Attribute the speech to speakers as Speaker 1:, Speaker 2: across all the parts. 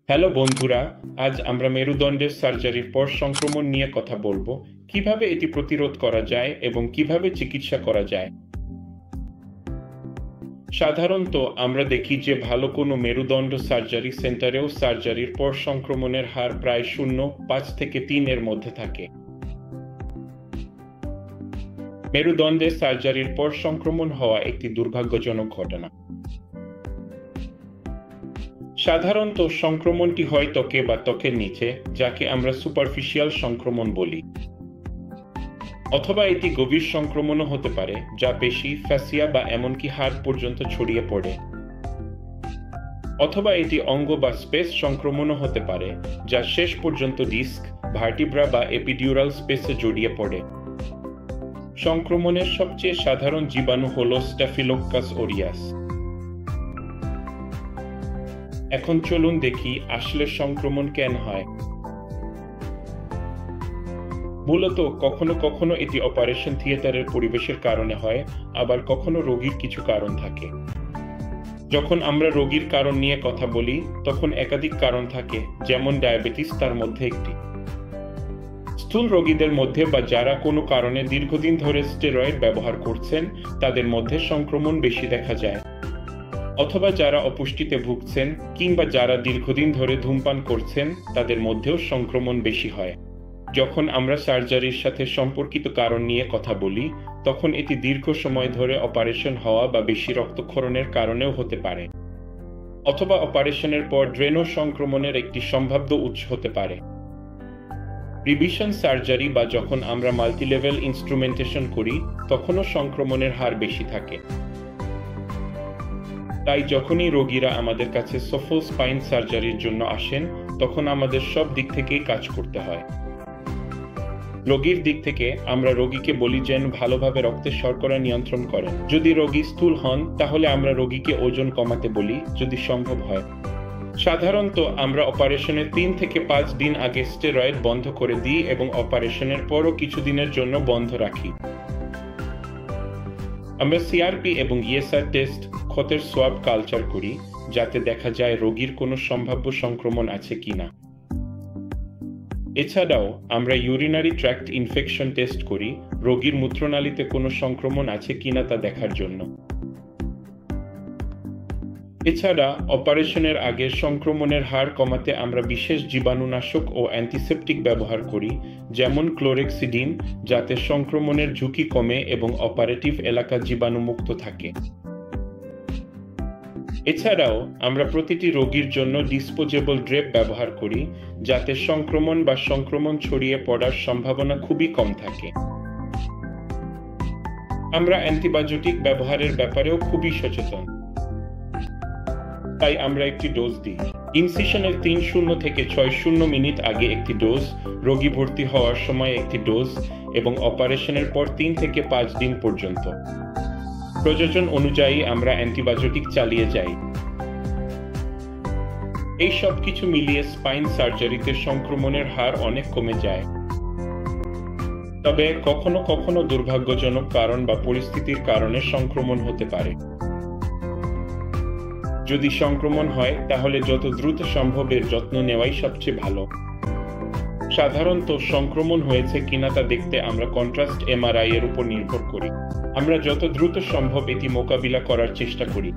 Speaker 1: Hello বন্ধুরা, আজ আমরা মেরুদণ্ডের সার্জারির পর সংক্রমণ নিয়ে কথা বলবো। কিভাবে এটি প্রতিরোধ করা যায় এবং কিভাবে চিকিৎসা করা যায়। সাধারণত আমরা দেখি যে ভালো কোনো মেরুদণ্ড সার্জারি সেন্টারেও সার্জারির পর সংক্রমণের হার প্রায় 0.5 থেকে 3 এর মধ্যে থাকে। মেরুদণ্ডে সার্জারির পর সংক্রমণ হওয়া একটি দুর্ভাগ্যজনক ঘটনা। সাধারণত সংক্রমণটি হয় ত্বকে বা ত্বকের নিচে, যাকে আমরা সুপারফিশিয়াল সংক্রমণ বলি, অথবা এটি গভীর সংক্রমণও হতে পারে, যা পেশি, ফ্যাসিয়া বা এমনকি হাড় পর্যন্ত ছড়িয়ে পড়ে। অথবা এটি অঙ্গ বা স্পেস সংক্রমণও হতে পারে, যা শেষ পর্যন্ত ডিস্ক, ভার্টিব্রা বা এপিডিউরাল স্পেসে জড়িয়ে পড়ে। সংক্রমণের সবচেয়ে সাধারণ জীবাণু হল স্ট্যাফিলোকাস অরিয়াস। এখন চলুন দেখি আসলে সংক্রমণ কেন হয়। মূলত কখনো কখনো এটি অপারেশন থিয়েটারের পরিবেশের কারণে হয়, আবার কখনো রোগীর কিছু কারণ থাকে। যখন আমরা রোগীর কারণ নিয়ে কথা বলি, তখন একাধিক কারণ থাকে, যেমন ডায়াবেটিস তার মধ্যে একটি। স্থূল রোগীদের মধ্যে বা যারা কোনো কারণে দীর্ঘদিন ধরে স্টেরয়েড ব্যবহার করছেন, তাদের মধ্যে সংক্রমণ বেশি দেখা যায়। অথবা যারা অপুষ্টিতে ভুগছেন কিংবা যারা দীর্ঘদিন ধরে ধূমপান করছেন, তাদের মধ্যেও সংক্রমণ বেশি হয়। যখন আমরা সার্জারির সাথে সম্পর্কিত কারণ নিয়ে কথা বলি, তখন এটি দীর্ঘ সময় ধরে অপারেশন হওয়া বা বেশি রক্তক্ষরণের কারণেও হতে পারে, অথবা অপারেশনের পর ড্রেনো সংক্রমণের একটি সম্ভাব্য উৎস হতে পারে। রিভিশন সার্জারি বা যখন আমরা মাল্টিলেভেল ইনস্ট্রুমেন্টেশন করি, তখনও সংক্রমণের হার বেশি থাকে। তাই যখনই রোগীরা আমাদের কাছে সফল স্পাইন সার্জারির জন্য আসেন, তখন আমাদের সব দিক থেকেই কাজ করতে হয়। রোগীর দিক থেকে আমরা রোগীকে বলি যেন ভালোভাবে রক্তের শর্করা নিয়ন্ত্রণ করেন। যদি রোগী স্থূল হন, তাহলে আমরা রোগীকে ওজন কমাতে বলি, যদি সম্ভব হয়। সাধারণত আমরা অপারেশনের 3 থেকে 5 দিন আগে স্টেরয়েড বন্ধ করে দিই এবং অপারেশনের পরও কিছুদিনের জন্য বন্ধ রাখি। আমরা সিআরপি এবং ইএসআর টেস্ট, ক্ষতের সোয়াব কালচার করি, যাতে দেখা যায় রোগীর কোনো সম্ভাব্য সংক্রমণ আছে কিনা। এছাড়াও আমরা ইউরিনারি ট্র্যাক্ট ইনফেকশন টেস্ট করি, রোগীর মূত্রনালীতে কোনো সংক্রমণ আছে কিনা তা দেখার জন্য। এছাড়া অপারেশনের আগে সংক্রমণের হার কমাতে আমরা বিশেষ জীবাণুনাশক ও অ্যান্টিসেপটিক ব্যবহার করি, যেমন ক্লোরেক্সিডিন, যাতে সংক্রমণের ঝুঁকি কমে এবং অপারেটিভ এলাকা জীবাণুমুক্ত থাকে। এছাড়াও আমরা প্রতিটি রোগীর জন্য ডিসপোজেবল ড্রেপ ব্যবহার করি, যাতে সংক্রমণ বা সংক্রমণ ছড়িয়ে পড়ার সম্ভাবনা খুবই কম থাকে। আমরা অ্যান্টিবায়োটিক ব্যবহারের ব্যাপারেও খুবই সচেতন, তাই আমরা একটি ডোজ দিই। ইনসিশনের 30 থেকে 60 মিনিট আগে একটি ডোজ, রোগী ভর্তি হওয়ার সময় একটি ডোজ এবং অপারেশনের পর 3 থেকে 5 দিন পর্যন্ত। প্রয়োজন অনুযায়ী আমরা অ্যান্টিবায়োটিক চালিয়ে যাই। এই সব কিছু মিলিয়ে স্পাইন সার্জারিতে সংক্রমণের হার অনেক কমে যায়। তবে কখনো কখনো দুর্ভাগ্যজনক কারণ বা পরিস্থিতির কারণে সংক্রমণ হতে পারে। যদি সংক্রমণ হয়, তাহলে যত দ্রুত সম্ভব এর যত্ন নেওয়াই সবচেয়ে ভালো। সাধারণত সংক্রমণ হয়েছে কিনা তা দেখতে আমরা কন্ট্রাস্ট এমআরআই এর উপর নির্ভর করি। আমরা যত দ্রুত সম্ভব এটি মোকাবিলা করার চেষ্টা করি।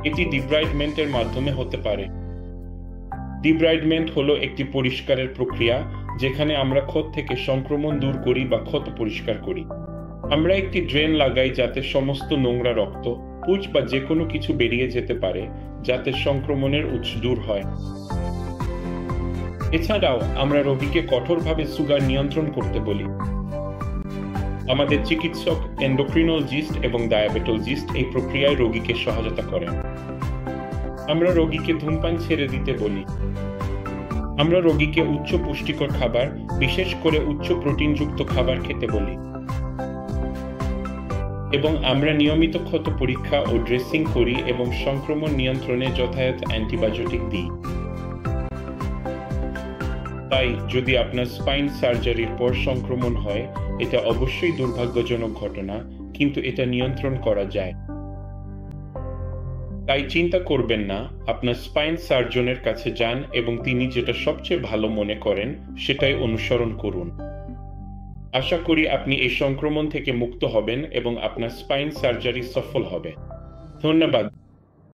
Speaker 1: এটি ডিব্রাইডমেন্টের মাধ্যমে হতে পারে। ডিব্রাইডমেন্ট হলো একটি পরিষ্কারের প্রক্রিয়া, যেখানে আমরা ক্ষত থেকে সংক্রমণ দূর করি বা ক্ষত পরিষ্কার করি। আমরা একটি ড্রেন লাগাই যাতে সমস্ত নোংরা রক্ত, পুঁজ বা যে কোনো কিছু বেরিয়ে যেতে পারে, যাতে সংক্রমণের উৎস দূর হয়। এছাড়াও আমরা রোগীকে কঠোরভাবে সুগার নিয়ন্ত্রণ করতে বলি। আমাদের চিকিৎসক, এন্ডোক্রিনোলজিস্ট এবং ডায়াবেটোলজিস্ট এই প্রক্রিয়ায় রোগীকে সহায়তা করেন। আমরা রোগীকে ধূমপান ছেড়ে দিতে বলি। আমরা রোগীকে উচ্চ পুষ্টিকর খাবার, বিশেষ করে উচ্চ প্রোটিনযুক্ত খাবার খেতে বলি। এবং আমরা নিয়মিত ক্ষত পরীক্ষা ও ড্রেসিং করি এবং সংক্রমণ নিয়ন্ত্রণে যথাযথ অ্যান্টিবায়োটিক দিই। তাই যদি আপনার স্পাইন সার্জারির পর সংক্রমণ হয়, এটা অবশ্যই দুর্ভাগ্যজনক ঘটনা, কিন্তু এটা নিয়ন্ত্রণ করা যায়। তাই চিন্তা করবেন না, আপনার স্পাইন সার্জনের কাছে যান এবং তিনি যেটা সবচেয়ে ভালো মনে করেন সেটাই অনুসরণ করুন। আশা করি আপনি এই সংক্রমণ থেকে মুক্ত হবেন এবং আপনার স্পাইন সার্জারি সফল হবে। ধন্যবাদ।